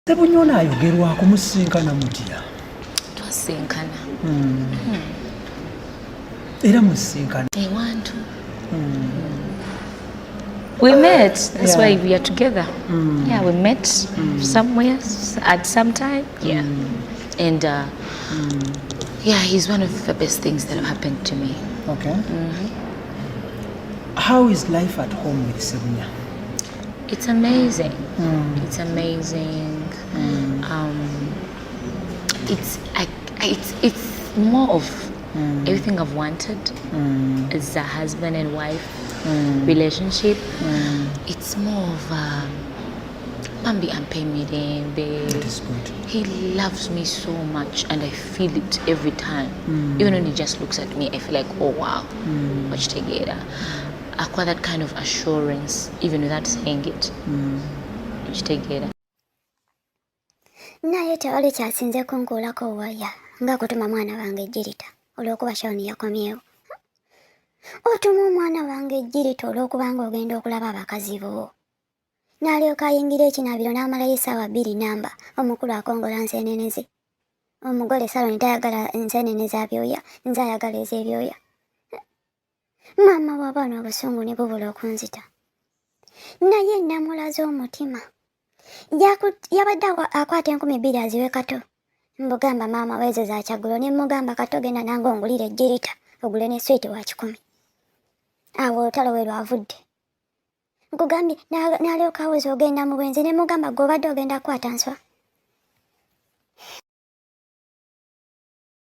Tebunyona ayogerwako musinkana mutya? Twasinkana. Era musinkana. Want to. We met. That's why we are together. Yeah, we met somewhere at some time. Yeah. And yeah, he's one of the best things that have happened to me. Okay. How is life at home with Sebunya? It's amazing. It's amazing. It's more of everything I've wanted as a husband and wife relationship. It's more of Bambi and Pemide. That is good. He loves me so much, and I feel it every time. Even when he just looks at me, I feel like, oh wow, much together. I acquire that kind of assurance, even without saying it. Much together. Naye tewali kyasinze kunkuulako waya nga kutuma mwana wange ejjirita olw'okuba Shauni yakomyewo. Otuma omwana wange ejjirita olw'okubanga ogenda okulaba abakazi bo. N'alyoka ayingira ekinaabiro n'amalayo essaawa 2 namba omukulu akongola nseenene ze. Omugole Saloni tayagala enseenene za byoya, nze ayagala ez'ebyoya. Maama w'abaana obusungu ne bubula okunzita. Naye namulaze omutima. Yabadde akwata 2,000 aziwe Kato. Mbugamba maama wezo za Kyagulo ne mugamba Kato genda nange ongulire ejjirita ogule ne sweeti wa 10. Awo olutalo we lwavudde. Nkugambye n'alyoka awuza ogenda mu bwenzi ne mugamba gw'obadde ogenda kukwata nswa.